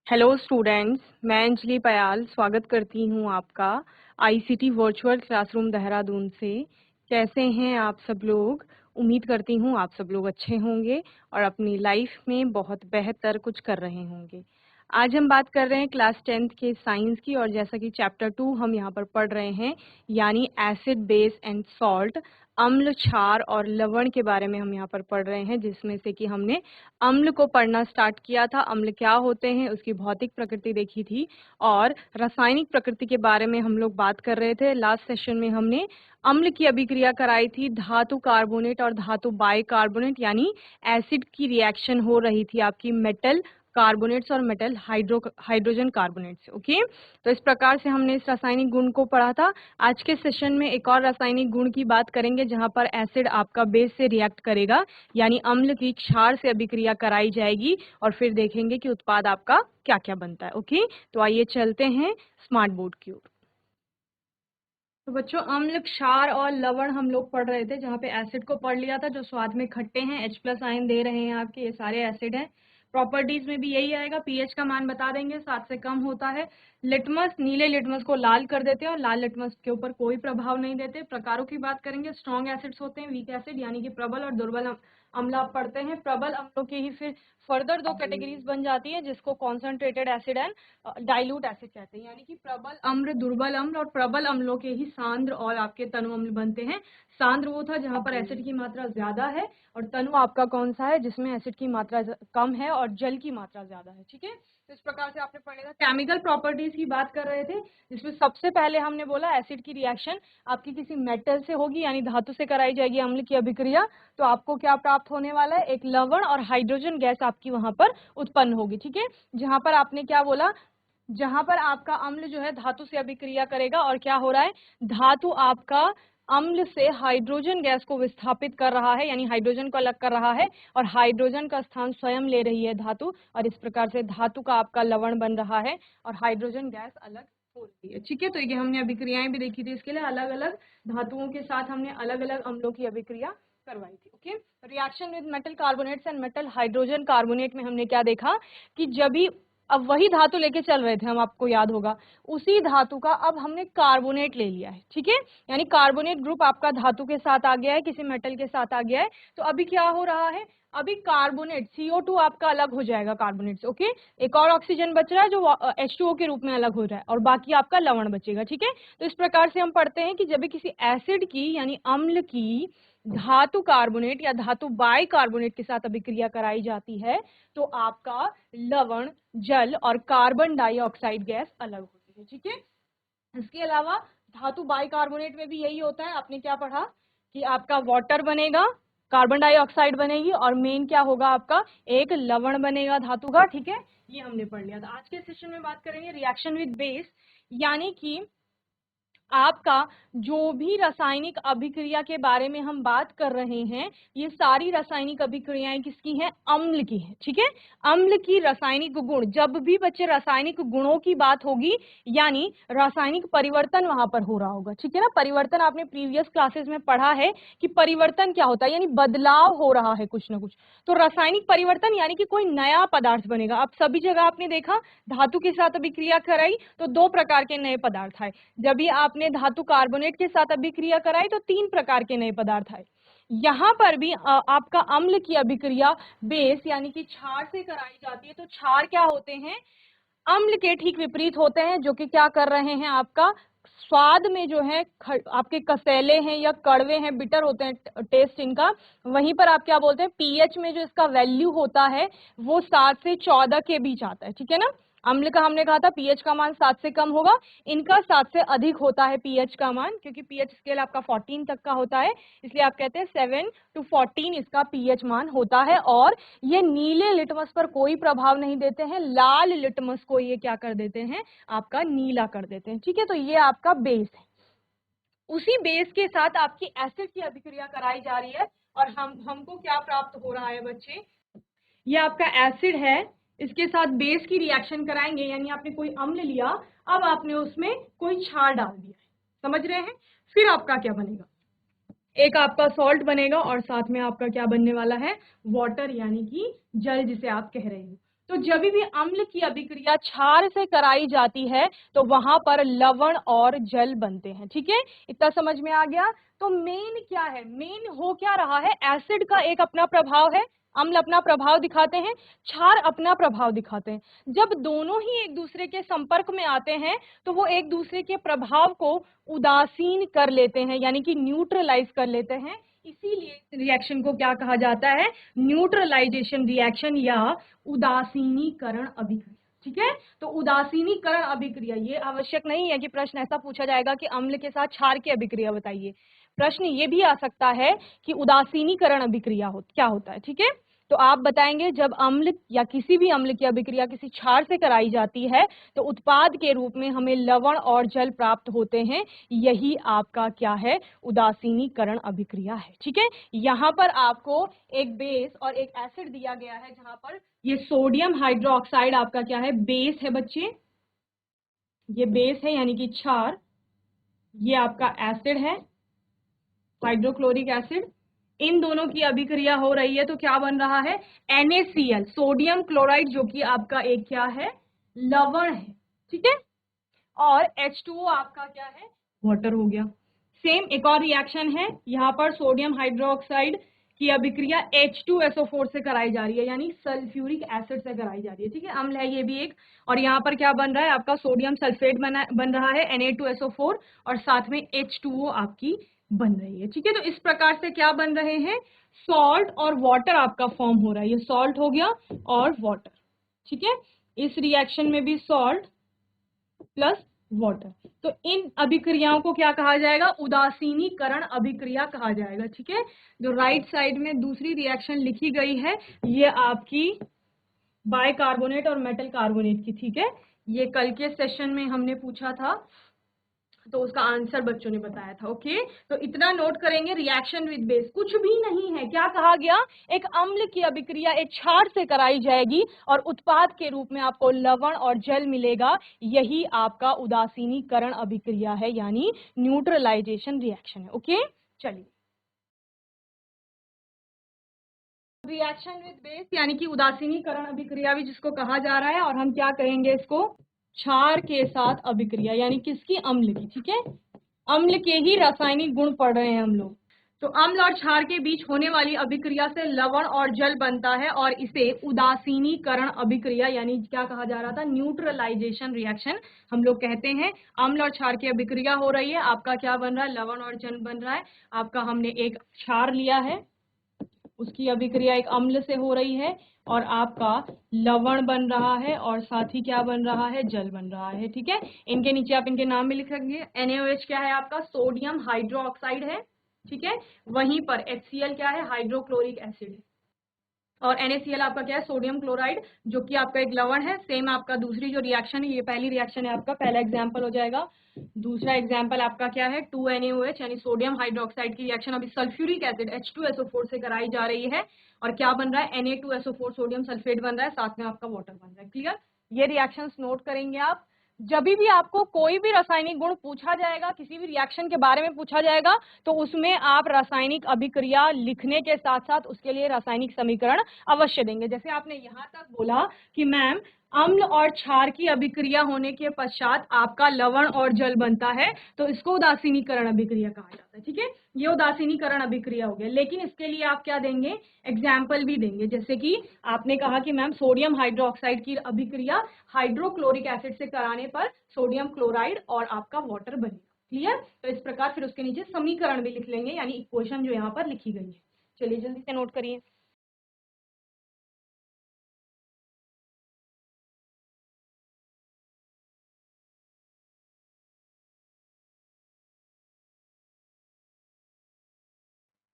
Hello students, मैं अंजलि पयाल स्वागत करती हूँ आपका आईसीटी वर्चुअल क्लासरूम देहरादून से। कैसे हैं आप सब लोग? उम्मीद करती हूँ आप सब लोग अच्छे होंगे और अपनी लाइफ में बहुत बेहतर कुछ कर रहे होंगे। आज हम बात कर रहे हैं क्लास 10th के साइंस की, और जैसा कि चैप्टर 2 हम यहाँ पर पढ़ रहे हैं, यानी एसिड बेस एंड सॉल्ट, अम्ल, क्षार और लवण के बारे में हम यहाँ पर पढ़ रहे हैं, जिसमें से कि हमने अम्ल को पढ़ना स्टार्ट किया था। अम्ल क्या होते हैं, उसकी भौतिक प्रकृति देखी थी, और रासायनिक प्रकृति के बारे में हम लोग बात कर रहे थे। लास्ट सेशन में हमने अम्ल की अभिक्रिया कराई थी धातु कार्बोनेट और धातु बाइकार्बोनेट, यानी एसिड की रिएक्शन हो रही थी आपकी मेटल कार्बोनेट्स और मेटल हाइड्रोजन कार्बोनेट से। ओके, तो इस प्रकार से हमने इस रासायनिक गुण को पढ़ा था। आज के सेशन में एक और रासायनिक गुण की बात करेंगे, जहां पर एसिड आपका बेस से रिएक्ट करेगा, यानी अम्ल की क्षार से अभिक्रिया कराई जाएगी, और फिर देखेंगे कि उत्पाद आपका क्या क्या बनता है। ओके, तो आइए चलते हैं स्मार्ट बोर्ड की ओर। तो बच्चों, अम्ल, क्षार और लवण हम लोग पढ़ रहे थे, जहाँ पे एसिड को पढ़ लिया था जो स्वाद में खट्टे हैं, H+ आयन दे रहे हैं आपके, ये सारे एसिड हैं। प्रॉपर्टीज में भी यही आएगा, पीएच का मान बता देंगे, 7 से कम होता है। लिटमस, नीले लिटमस को लाल कर देते हैं और लाल लिटमस के ऊपर कोई प्रभाव नहीं देते। प्रकारों की बात करेंगे, स्ट्रॉन्ग एसिड्स होते हैं, वीक एसिड यानी कि प्रबल और दुर्बल अम्ल आप पढ़ते हैं। प्रबल अम्लों की ही फिर फर्दर 2 कैटेगरीज बन जाती है, जिसको concentrated acid and dilute acid कहते हैं, यानी कि प्रबल अम्ल, दुर्बल अम्ल, और प्रबल अम्लों के ही सांद्र और आपके तनु अम्ल बनते हैं। सांद्र वो था जहां पर एसिड की मात्रा ज्यादा है, और तनु आपका कौन सा है जिसमें एसिड की मात्रा कम है और जल की मात्रा ज्यादा है। ठीक है, तो इस प्रकार से आपने पढ़ेगा। केमिकल प्रॉपर्टीज की बात कर रहे थे, जिसमें सबसे पहले हमने बोला एसिड की रिएक्शन आपकी किसी मेटल से होगी, यानी धातु से कराई जाएगी अम्ल की अभिक्रिया, तो आपको क्या प्राप्त होने वाला है, एक लवण और हाइड्रोजन गैस आपकी वहां पर उत्पन्न होगी। ठीक है, जहां पर आपने क्या बोला, जहां पर आपका अम्ल जो है धातु से अभिक्रिया करेगा, और क्या हो रहा है, धातु आपका अम्ल से हाइड्रोजन गैस को विस्थापित कर रहा है, यानी हाइड्रोजन को अलग कर रहा है, और हाइड्रोजन का स्थान स्वयं ले रही है धातु, और इस प्रकार से धातु का आपका लवण बन रहा है और हाइड्रोजन गैस अलग हो रही है। ठीक है, तो ये हमने अभिक्रियाएं भी देखी थी, इसके लिए अलग अलग धातुओं के साथ हमने अलग अलग अम्लों की अभिक्रिया करवाई थी। Okay, reaction with metal carbonates and metal hydrogen carbonate में हमने क्या देखा कि जब भी, अब वही धातु लेके चल रहे थे हम, आपको याद होगा, उसी धातु का अब हमने कार्बोनेट ले लिया है। ठीक है, यानी कार्बोनेट ग्रुप आपका धातु के साथ आ गया है, किसी मेटल के साथ आ गया है, तो अभी क्या हो रहा है, अभी कार्बोनेट CO2 आपका अलग हो जाएगा कार्बोनेट से। ओके, एक और ऑक्सीजन बच रहा है जो H2O के रूप में अलग हो रहा है, और बाकी आपका लवण बचेगा। ठीक है, तो इस प्रकार से हम पढ़ते हैं कि जब भी किसी एसिड की यानी अम्ल की धातु कार्बोनेट या धातु बाइकार्बोनेट के साथ अभिक्रिया कराई जाती है, तो आपका लवण, जल और कार्बन डाइऑक्साइड गैस अलग होती है। ठीक है, इसके अलावा धातु बाइकार्बोनेट में भी यही होता है। आपने क्या पढ़ा कि आपका वाटर बनेगा, कार्बन डाइऑक्साइड बनेगी, और मेन क्या होगा, आपका एक लवण बनेगा धातु का। ठीक है, ये हमने पढ़ लिया था। आज के सेशन में बात करेंगे रिएक्शन विद बेस, यानी कि आपका जो भी रासायनिक अभिक्रिया के बारे में हम बात कर रहे हैं, ये सारी रासायनिक अभिक्रियाएं किसकी हैं, अम्ल की हैं। ठीक है, अम्ल की रासायनिक गुण, जब भी बच्चे रासायनिक गुणों की बात होगी, यानी रासायनिक परिवर्तन वहां पर हो रहा होगा। ठीक है ना, परिवर्तन आपने प्रीवियस क्लासेस में पढ़ा है कि परिवर्तन क्या होता है, यानी बदलाव हो रहा है कुछ ना कुछ। तो रासायनिक परिवर्तन यानी कि कोई नया पदार्थ बनेगा। अब सभी जगह आपने देखा धातु के साथ अभिक्रिया कराई तो 2 प्रकार के नए पदार्थ आए, जब भी आपने धातु कार्बोनेट के साथ अभिक्रिया कराई तो 3 प्रकार के नए पदार्थ आए। यहाँ पर भी आपका अम्ल की अभिक्रिया बेस यानी कि क्षार से कराई जाती है, तो क्षार क्या होते हैं, अम्ल के ठीक विपरीत होते हैं, जो कि क्या कर रहे हैं, आपका स्वाद में जो है आपके कसैले हैं या कड़वे हैं, बिटर होते हैं टेस्ट इनका। वहीं पर आप क्या बोलते हैं, पीएच में जो इसका वैल्यू होता है वो 7 से 14 के बीच आता है। ठीक है ना, अम्ल का हमने कहा था पीएच का मान 7 से कम होगा, इनका 7 से अधिक होता है पीएच का मान, क्योंकि पीएच स्केल आपका 14 तक का होता है, इसलिए आप कहते हैं 7 to 14 इसका पीएच मान होता है। और ये नीले लिटमस पर कोई प्रभाव नहीं देते हैं, लाल लिटमस को ये क्या कर देते हैं, आपका नीला कर देते हैं। ठीक है, तो ये आपका बेस है। उसी बेस के साथ आपकी एसिड की अभिक्रिया कराई जा रही है, और हमको क्या प्राप्त हो रहा है बच्चे, ये आपका एसिड है, इसके साथ बेस की रिएक्शन कराएंगे, यानी आपने कोई अम्ल लिया, अब आपने उसमें कोई क्षार डाल दिया है, समझ रहे हैं, फिर आपका क्या बनेगा, एक आपका सॉल्ट बनेगा, और साथ में आपका क्या बनने वाला है, वाटर यानी कि जल जिसे आप कह रहे हो। तो जब भी अम्ल की अभिक्रिया क्षार से कराई जाती है तो वहां पर लवण और जल बनते हैं। ठीक है, इतना समझ में आ गया। तो मेन क्या है, मेन हो क्या रहा है, एसिड का एक अपना प्रभाव है, अम्ल अपना प्रभाव दिखाते हैं, क्षार अपना प्रभाव दिखाते हैं। जब दोनों ही एक दूसरे के संपर्क में आते हैं तो वो एक दूसरे के प्रभाव को उदासीन कर लेते हैं, यानी कि न्यूट्रलाइज कर लेते हैं। इसीलिए रिएक्शन को क्या कहा जाता है, न्यूट्रलाइजेशन रिएक्शन या उदासीनीकरण अभिक्रिया। ठीक है, तो उदासीनीकरण अभिक्रिया, ये आवश्यक नहीं है कि प्रश्न ऐसा पूछा जाएगा कि अम्ल के साथ क्षार की अभिक्रिया बताइए। प्रश्न ये भी आ सकता है कि उदासीनीकरण अभिक्रिया क्या होता है। ठीक है, तो आप बताएंगे जब अम्ल या किसी भी अम्ल की अभिक्रिया किसी क्षार से कराई जाती है तो उत्पाद के रूप में हमें लवण और जल प्राप्त होते हैं। यही आपका क्या है, उदासीनीकरण अभिक्रिया है। ठीक है, यहाँ पर आपको एक बेस और एक एसिड दिया गया है, जहां पर ये सोडियम हाइड्रोक्साइड आपका क्या है, बेस है बच्चे, ये बेस है यानी कि क्षार, ये आपका एसिड है हाइड्रोक्लोरिक एसिड। इन दोनों की अभिक्रिया हो रही है तो क्या बन रहा है, NaCl, सोडियम क्लोराइड, जो कि आपका एक क्या है, लवण है। ठीक है, और H2O आपका क्या है, वाटर हो गया। सेम एक और रिएक्शन है, यहाँ पर सोडियम हाइड्रोक्साइड की अभिक्रिया H2SO4 से कराई जा रही है, यानी सल्फ्यूरिक एसिड से कराई जा रही है। ठीक है, अम्ल है ये भी एक, और यहाँ पर क्या बन रहा है, आपका सोडियम सल्फेट बन रहा है Na2SO4, और साथ में H2O आपकी बन रही है। ठीक है, तो इस प्रकार से क्या बन रहे हैं, सॉल्ट और वाटर आपका फॉर्म हो रहा है, ये सॉल्ट हो गया और वाटर। ठीक है, इस रिएक्शन में भी सॉल्ट प्लस वाटर, तो इन अभिक्रियाओं को क्या कहा जाएगा, उदासीनीकरण अभिक्रिया कहा जाएगा। ठीक है, जो राइट साइड में दूसरी रिएक्शन लिखी गई है ये आपकी बाइकार्बोनेट और मेटल कार्बोनेट की। ठीक है, ये कल के सेशन में हमने पूछा था तो उसका आंसर बच्चों ने बताया था। ओके, तो इतना नोट करेंगे, रिएक्शन विद बेस कुछ भी नहीं है, क्या कहा गया, एक अम्ल की अभिक्रिया एक क्षार से कराई जाएगी और उत्पाद के रूप में आपको लवण और जल मिलेगा। यही आपका उदासीनीकरण अभिक्रिया है, यानी न्यूट्रलाइजेशन रिएक्शन है। ओके, चलिए, रिएक्शन विद बेस यानी कि उदासीनीकरण अभिक्रिया भी जिसको कहा जा रहा है, और हम क्या कहेंगे इसको, क्षार के साथ अभिक्रिया, यानी किसकी, अम्ल की। ठीक है, अम्ल के ही रासायनिक गुण पढ़ रहे हैं हम लोग। तो अम्ल और क्षार के बीच होने वाली अभिक्रिया से लवण और जल बनता है और इसे उदासीनीकरण अभिक्रिया यानी क्या कहा जा रहा था, न्यूट्रलाइजेशन रिएक्शन हम लोग कहते हैं। अम्ल और क्षार की अभिक्रिया हो रही है, आपका क्या बन रहा है, लवण और जल बन रहा है। आपका हमने एक क्षार लिया है, उसकी अभिक्रिया एक अम्ल से हो रही है, और आपका लवण बन रहा है और साथ ही क्या बन रहा है, जल बन रहा है। ठीक है, इनके नीचे आप इनके नाम में लिखेंगे। NaOH क्या है आपका, सोडियम हाइड्रोक्साइड है। ठीक है, वहीं पर HCl क्या है, हाइड्रोक्लोरिक एसिड है, और NaCl आपका क्या है, सोडियम क्लोराइड, जो कि आपका एक लवण है। सेम आपका दूसरी जो रिएक्शन है, ये पहली रिएक्शन है, आपका पहला एग्जाम्पल हो जाएगा। दूसरा एग्जाम्पल आपका क्या है, 2NaOH यानी सोडियम हाइड्रोक्साइड की रिएक्शन अभी सल्फ्यूरिक एसिड H2SO4 से कराई जा रही है, और क्या बन रहा है, Na2SO4 सोडियम सल्फेट बन रहा है, साथ में आपका वाटर बन रहा है। क्लियर, ये रिएक्शंस नोट करेंगे आप। जब भी आपको कोई भी रासायनिक गुण पूछा जाएगा, किसी भी रिएक्शन के बारे में पूछा जाएगा, तो उसमें आप रासायनिक अभिक्रिया लिखने के साथ साथ उसके लिए रासायनिक समीकरण अवश्य देंगे। जैसे आपने यहाँ तक बोला कि मैम अम्ल और क्षार की अभिक्रिया होने के पश्चात आपका लवण और जल बनता है, तो इसको उदासीनीकरण अभिक्रिया कहा जाता है। ठीक है, ये उदासीनीकरण अभिक्रिया हो गया, लेकिन इसके लिए आप क्या देंगे, एग्जाम्पल भी देंगे। जैसे कि आपने कहा कि मैम सोडियम हाइड्रोक्साइड की अभिक्रिया हाइड्रोक्लोरिक एसिड से कराने पर सोडियम क्लोराइड और आपका वाटर बनेगा। क्लियर, तो इस प्रकार फिर उसके नीचे समीकरण भी लिख लेंगे, यानी इक्वेशन जो यहाँ पर लिखी गई है। चलिए जल्दी से नोट करिए।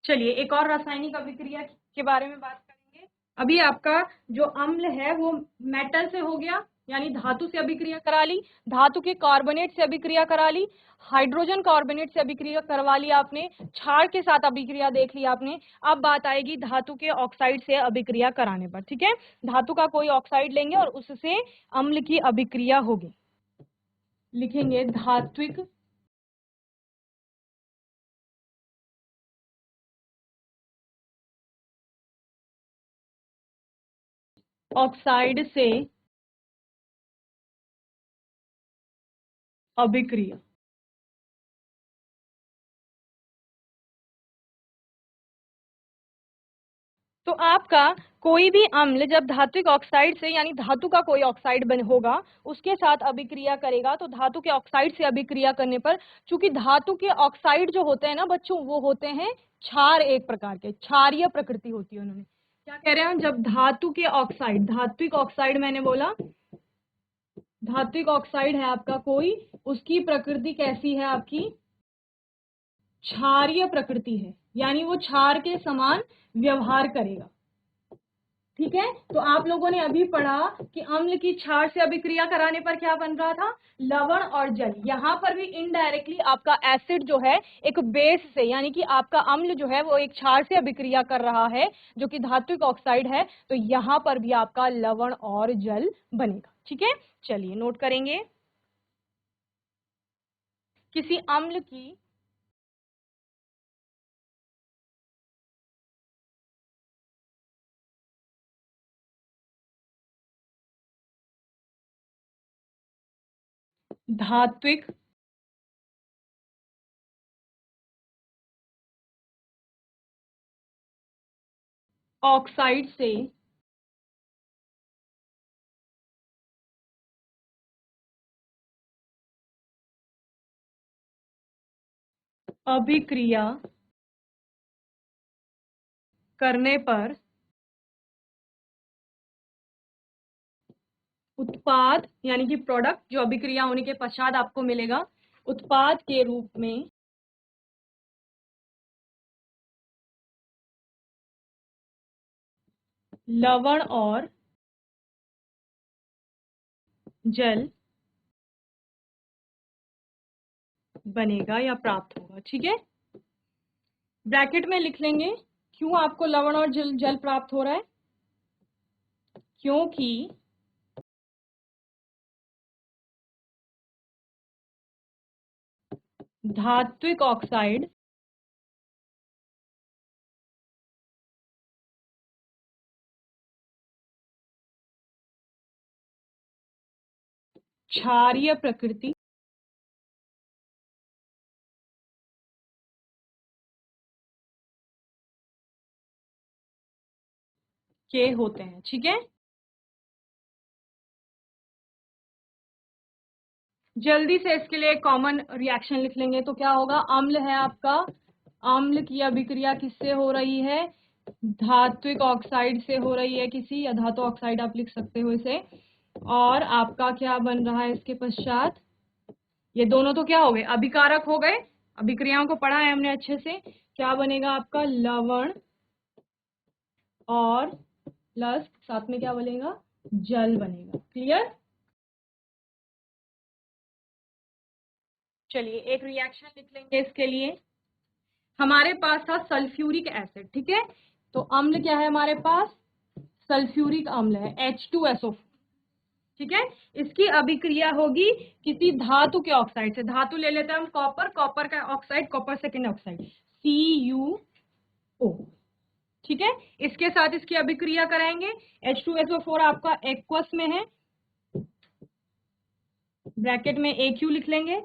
चलिए एक और रासायनिक अभिक्रिया के बारे में बात करेंगे। अभी आपका जो अम्ल है वो मेटल से हो गया, यानी धातु से अभिक्रिया करा ली, धातु के कार्बोनेट से अभिक्रिया करा ली, हाइड्रोजन कार्बोनेट से अभिक्रिया करवा ली आपने, क्षार के साथ अभिक्रिया देख ली आपने। अब बात आएगी धातु के ऑक्साइड से अभिक्रिया कराने पर। ठीक है, धातु का कोई ऑक्साइड लेंगे और उससे अम्ल की अभिक्रिया होगी, लिखेंगे धात्विक ऑक्साइड से अभिक्रिया। तो आपका कोई भी अम्ल जब धात्विक ऑक्साइड से यानी धातु का कोई ऑक्साइड बन होगा उसके साथ अभिक्रिया करेगा, तो धातु के ऑक्साइड से अभिक्रिया करने पर, चूंकि धातु के ऑक्साइड जो होते हैं ना बच्चों, वो होते हैं क्षार, एक प्रकार के क्षारीय प्रकृति होती है। उन्होंने क्या कह रहे हैं, जब धातु के ऑक्साइड, धात्विक ऑक्साइड मैंने बोला, धात्विक ऑक्साइड है आपका कोई, उसकी प्रकृति कैसी है आपकी, क्षारीय प्रकृति है, यानी वो क्षार के समान व्यवहार करेगा। ठीक है, तो आप लोगों ने अभी पढ़ा कि अम्ल की क्षार से अभिक्रिया कराने पर क्या बन रहा था, लवण और जल। यहां पर भी इनडायरेक्टली आपका एसिड जो है एक बेस से, यानी कि आपका अम्ल जो है वो एक क्षार से अभिक्रिया कर रहा है जो कि धात्विक ऑक्साइड है, तो यहां पर भी आपका लवण और जल बनेगा। ठीक है, चलिए नोट करेंगे। किसी अम्ल की धात्विक ऑक्साइड से अभिक्रिया करने पर उत्पाद, यानी कि प्रोडक्ट जो अभिक्रिया होने के पश्चात आपको मिलेगा, उत्पाद के रूप में लवण और जल बनेगा या प्राप्त होगा। ठीक है, ब्रैकेट में लिख लेंगे क्यों आपको लवण और जल प्राप्त हो रहा है, क्योंकि धात्विक ऑक्साइड क्षारीय प्रकृति के होते हैं। ठीक है, जल्दी से इसके लिए कॉमन रिएक्शन लिख लेंगे तो क्या होगा, अम्ल है आपका, अम्ल की अभिक्रिया किससे हो रही है, धात्विक ऑक्साइड से हो रही है किसी, या धातु ऑक्साइड आप लिख सकते हो इसे, और आपका क्या बन रहा है इसके पश्चात, ये दोनों तो क्या हो गए, अभिकारक हो गए, अभिक्रियाओं को पढ़ा है हमने अच्छे से, क्या बनेगा आपका लवण और प्लस साथ में क्या बनेगा, जल बनेगा। क्लियर, चलिए एक रिएक्शन लिख लेंगे इसके लिए। हमारे पास था सल्फ्यूरिक एसिड, ठीक है, तो अम्ल क्या है हमारे पास, सल्फ्यूरिक अम्ल है H2SO4। ठीक है, इसकी अभिक्रिया होगी किसी धातु के ऑक्साइड से, धातु ले लेते हैं हम कॉपर, कॉपर का oxide, copper second oxide CuO। ठीक है, इसके साथ इसकी अभिक्रिया कराएंगे, H2SO4 आपका एक्वस में है, ब्रैकेट में AQ लिख लेंगे।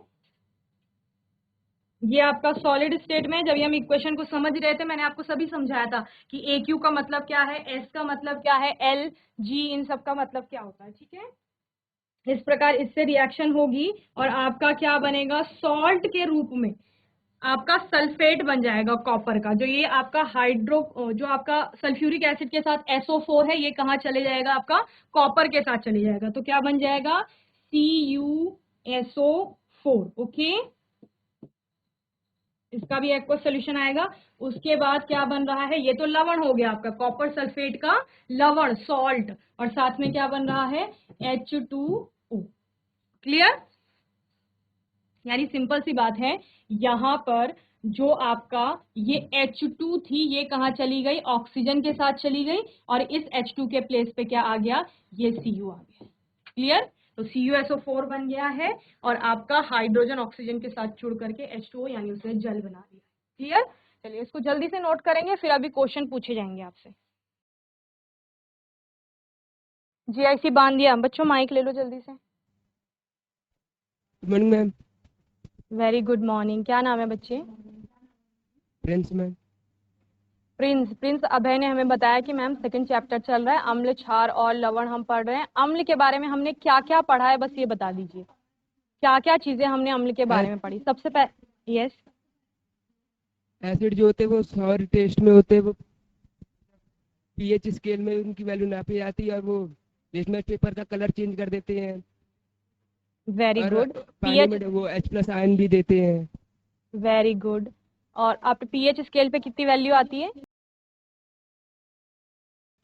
ये आपका सॉलिड स्टेट में, जब हम इक्वेशन को समझ रहे थे मैंने आपको सभी समझाया था कि AQ का मतलब क्या है, S का मतलब क्या है, L G इन सब का मतलब क्या होता है। ठीक है, इस प्रकार इससे रिएक्शन होगी और आपका क्या बनेगा, सॉल्ट के रूप में आपका सल्फेट बन जाएगा कॉपर का, जो ये आपका जो आपका सल्फ्यूरिक एसिड के साथ SO4 है, ये कहाँ चले जाएगा, आपका कॉपर के साथ चले जाएगा, तो क्या बन जाएगा CuSO4। ओके, इसका भी एक्वस सोल्यूशन आएगा। उसके बाद क्या बन रहा है, ये तो लवण हो गया आपका, कॉपर सल्फेट का लवण सॉल्ट, और साथ में क्या बन रहा है H2O। क्लियर, यानी सिंपल सी बात है, यहां पर जो आपका ये H2 थी ये कहां चली गई, ऑक्सीजन के साथ चली गई, और इस H2 के प्लेस पे क्या आ गया, ये Cu आ गया। क्लियर, तो CuSO4 बन गया है और आपका हाइड्रोजन ऑक्सीजन के साथ जुड़ करके H2O यानी उसने जल बना दिया। क्लियर, चलिए इसको जल्दी से नोट करेंगे, फिर अभी क्वेश्चन पूछे जाएंगे आपसे। जीआईसी बांध दिया बच्चों, माइक ले लो जल्दी से। Good morning ma'am. Very good morning, क्या नाम है बच्चे? Prince ma'am. प्रिंस अभय ने हमें बताया कि मैम सेकंड चैप्टर चल रहा है, अम्ल क्षार और लवण हम पढ़ रहे हैं। अम्ल के बारे में हमने क्या क्या पढ़ा है, बस ये बता दीजिए क्या क्या चीजें हमने अम्ल के बारे में पढ़ी। सबसे पहले यस, एसिड जो होते हैं वो सॉर टेस्ट में होते हैं, वो पीएच स्केल में उनकी वैल्यू नापी जाती है और वो लिटमस पेपर का कलर चेंज कर देते हैं। वेरी और गुड। पानी पीएच, में वो H+ आयन भी देते हैं। Very good. और आप पीएच स्केल पे कितनी वैल्यू आती है?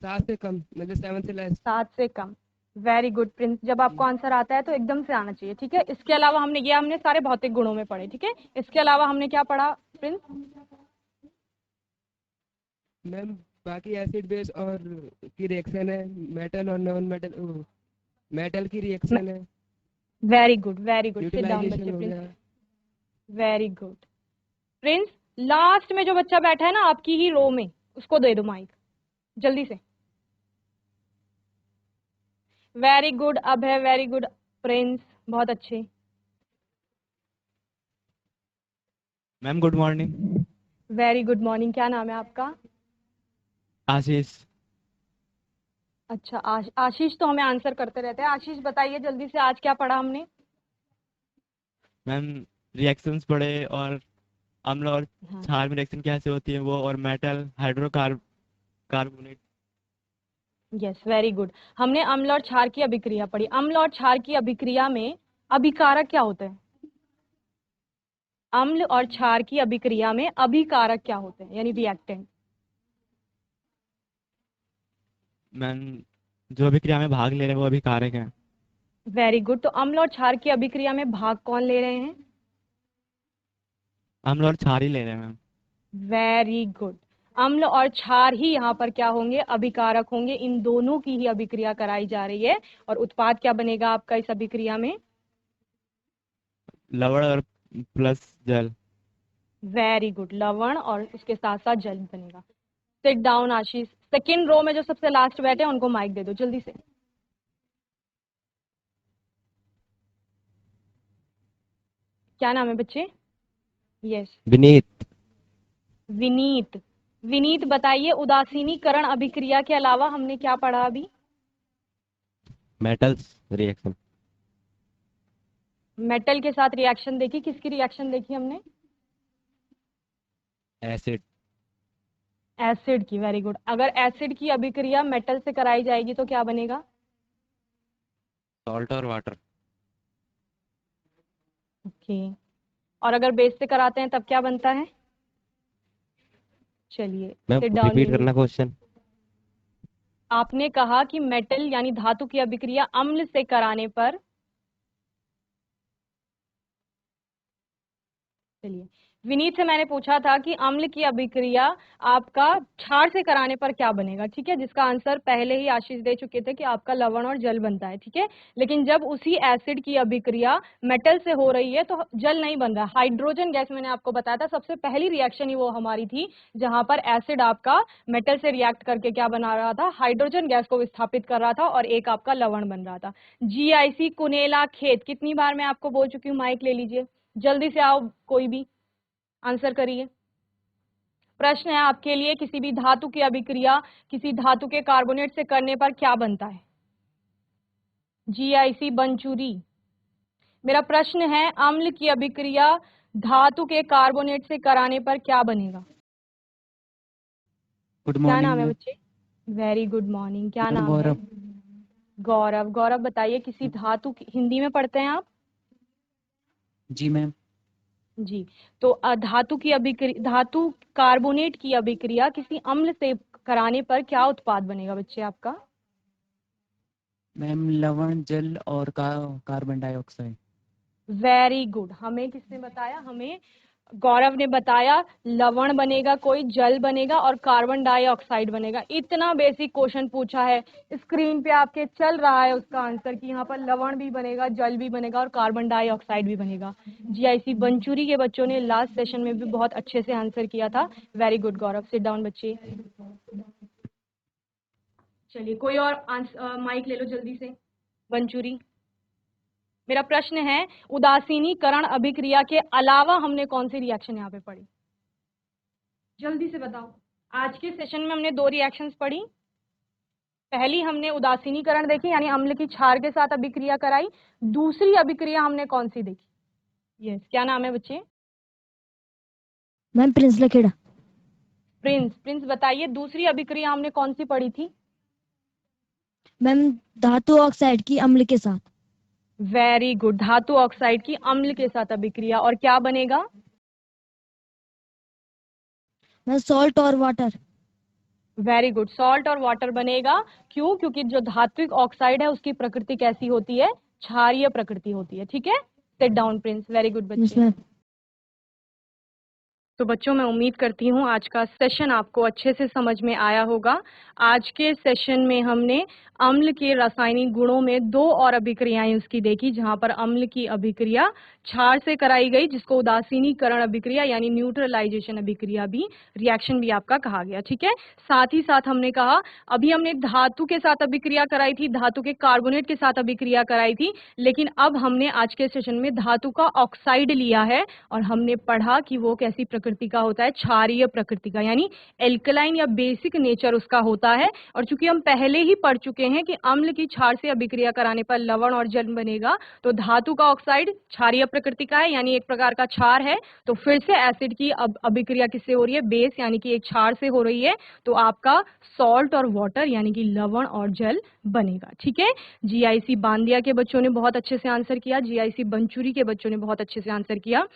7 से कम, मतलब 7 से लेस। 7 से कम। वेरी गुड प्रिंस, जब आपको आंसर आता है तो एकदम से आना चाहिए, ठीक है। इसके अलावा हमने सारे भौतिक गुणों में पढ़े, ठीक है। इसके अलावा हमने क्या पढ़ा प्रिंस? मैम बाकी एसिड बेस और की रिएक्शन है, मेटल और नॉन मेटल, मेटल की रिएक्शन है, very good, very good. Sit down utilization बच्चे हो प्रिंस। गया। Very good Prince. लास्ट में जो बच्चा बैठा है ना आपकी ही रो में, उसको दे दो माइक जल्दी से। वेरी गुड अभय, वेरी गुड प्रिंस, बहुत अच्छे। Ma'am good morning. Very good morning, क्या नाम है आपका? आशीष। अच्छा आशीष तो हमें आंसर करते रहते हैं। आशीष बताइए जल्दी से, आज क्या पढ़ा हमने? मैम रिएक्शंस पढ़े और अम्ल और हाँ, क्षार में रिएक्शन कैसे होती है वो, और metal hydrocarbonate. Yes very good. हमने अम्ल और क्षार की अभिक्रिया पढ़ी। अम्ल और क्षार की अभिक्रिया में अभिकारक क्या होते हैं? अम्ल और क्षार की अभिक्रिया में अभिकारक क्या होते हैं, यानी रिएक्टेंट? मैम जो अभिक्रिया में भाग ले रहे हैं वो अभिकारक हैं। Very good. तो अम्ल और क्षार की अभिक्रिया में भाग कौन ले रहे हैं? अम्ल और क्षार ही ले रहे हैं मैम। Very good. अम्ल और क्षार ही यहाँ पर क्या होंगे? अभिकारक होंगे। इन दोनों की ही अभिक्रिया कराई जा रही है और उत्पाद क्या बनेगा आपका इस अभिक्रिया में? लवण और प्लस जल। वेरी गुड, लवण और उसके साथ साथ जल बनेगा। सिट डाउन आशीष। सेकेंड रो में जो सबसे लास्ट बैठे हैं उनको माइक दे दो जल्दी से। क्या नाम है बच्चे? यस, विनीत। विनीत। विनीत बताइए, उदासीनीकरण अभिक्रिया के अलावा हमने क्या पढ़ा अभी? Metals reaction. मेटल के साथ रिएक्शन देखी, किसकी रिएक्शन देखी हमने? एसिड। एसिड की। Very good. अगर एसिड की अभिक्रिया मेटल से कराई जाएगी तो क्या बनेगा? सॉल्ट और वाटर। ओके। और अगर बेस से कराते हैं तब क्या बनता है? चलिए ma'am sit down repeat Vineet. करना क्वेश्चन। आपने कहा कि मेटल यानी धातु की अभिक्रिया अम्ल से कराने पर, चलिए विनीत से मैंने पूछा था कि अम्ल की अभिक्रिया आपका क्षार से कराने पर क्या बनेगा, ठीक है, जिसका आंसर पहले ही आशीष दे चुके थे कि आपका लवण और जल बनता है, ठीक है। लेकिन जब उसी एसिड की अभिक्रिया मेटल से हो रही है तो जल नहीं बन रहा, हाइड्रोजन गैस, मैंने आपको बताया था सबसे पहली रिएक्शन ही वो हमारी थी जहां पर एसिड आपका मेटल से रिएक्ट करके क्या बना रहा था? हाइड्रोजन गैस को विस्थापित कर रहा था और एक आपका लवण बन रहा था। जीआईसी कुनेला खेत, कितनी बार मैं आपको बोल चुकी हूँ, माइक ले लीजिए जल्दी से, आओ कोई भी आंसर करिए। प्रश्न है आपके लिए, किसी भी धातु की अभिक्रिया किसी धातु के कार्बोनेट से करने पर क्या बनता है? जीआईसी बंचूरी। मेरा प्रश्न है, अम्ल की अभिक्रिया धातु के कार्बोनेट से कराने पर क्या बनेगा? गुड क्या मॉर्निंग नाम है मैम। बच्चे? वेरी गुड मॉर्निंग, क्या मैम नाम है? गौरव। गौरव। गौरव बताइए, किसी धातु की, हिंदी में पढ़ते हैं आप? जी मैम। जी। तो धातु की अभिक्रिया, धातु कार्बोनेट की अभिक्रिया किसी अम्ल से कराने पर क्या उत्पाद बनेगा बच्चे आपका? मैम लवण जल और कार्बन डाइऑक्साइड। Very good. हमें किसने बताया? हमें गौरव ने बताया। लवण बनेगा, कोई जल बनेगा और कार्बन डाइऑक्साइड बनेगा। इतना बेसिक क्वेश्चन पूछा है, स्क्रीन पे आपके चल रहा है उसका आंसर कि यहाँ पर लवण भी बनेगा, जल भी बनेगा और कार्बन डाइऑक्साइड भी बनेगा। जीआईसी बंचूरी के बच्चों ने लास्ट सेशन में भी बहुत अच्छे से आंसर किया था। वेरी गुड गौरव, सिट डाउन बच्चे। चलिए कोई और माइक ले लो जल्दी से। बंचूरी, मेरा प्रश्न है उदासीनीकरण अभिक्रिया के अलावा हमने कौन सी रिएक्शन यहाँ पे पढ़ी? जल्दी से बताओ। आज के सेशन में हमने 2 रिएक्शंस पढ़ी। पहली हमने उदासीनीकरण देखी यानी अम्ल की क्षार के साथ अभिक्रिया कराई। दूसरी अभिक्रिया हमने कौन सी देखी? यस, क्या नाम है बच्चे? Ma'am Prince Lakhera. प्रिंस बताइए दूसरी अभिक्रिया हमने कौन सी पढ़ी थी? मैम धातु ऑक्साइड की अम्ल के साथ। वेरी गुड, धातु ऑक्साइड की अम्ल के साथ अभिक्रिया, और क्या बनेगा? मैम सॉल्ट और वाटर। वेरी गुड, सॉल्ट और वाटर बनेगा। क्यों? क्योंकि जो धात्विक ऑक्साइड है उसकी प्रकृति कैसी होती है? क्षारीय प्रकृति होती है। ठीक है, sit down Prince. Very good yes बच्चे। मैम। तो बच्चों मैं उम्मीद करती हूँ आज का सेशन आपको अच्छे से समझ में आया होगा। आज के सेशन में हमने अम्ल के रासायनिक गुणों में 2 और अभिक्रियाएं उसकी देखी, जहां पर अम्ल की अभिक्रिया क्षार से कराई गई, जिसको उदासीनीकरण अभिक्रिया यानी न्यूट्रलाइजेशन अभिक्रिया भी, रिएक्शन भी आपका कहा गया। ठीक है, साथ ही साथ हमने कहा अभी हमने धातु के साथ अभिक्रिया कराई थी, धातु के कार्बोनेट के साथ अभिक्रिया कराई थी, लेकिन अब हमने आज के सेशन में धातु का ऑक्साइड लिया है और हमने पढ़ा कि वो कैसी प्रकृति का होता है? क्षारीय प्रकृति का, यानी एल्कलाइन या बेसिक नेचर उसका होता है। और चूंकि हम पहले ही पढ़ चुके हैं कि अम्ल की क्षार से अभिक्रिया कराने पर लवण और जल बनेगा, तो धातु का ऑक्साइड क्षारीय प्रकृति का है यानी एक प्रकार का क्षार है। तो फिर से एसिड की अभिक्रिया किससे हो रही है? बेस यानी कि एक क्षार से हो रही है, तो आपका सॉल्ट और वाटर यानी कि लवण और जल बनेगा। ठीक है, जीआईसी बांदिया के बच्चों ने बहुत अच्छे से आंसर किया, जीआईसी बंचूरी के बच्चों ने बहुत अच्छे से आंसर किया।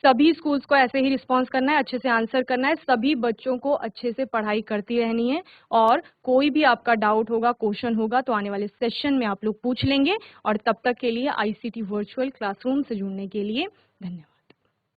सभी स्कूल्स को ऐसे ही रिस्पॉन्स करना है, अच्छे से आंसर करना है, सभी बच्चों को अच्छे से पढ़ाई करती रहनी है, और कोई भी आपका डाउट होगा, क्वेश्चन होगा, तो आने वाले सेशन में आप लोग पूछ लेंगे। और तब तक के लिए आईसीटी वर्चुअल क्लासरूम से जुड़ने के लिए धन्यवाद।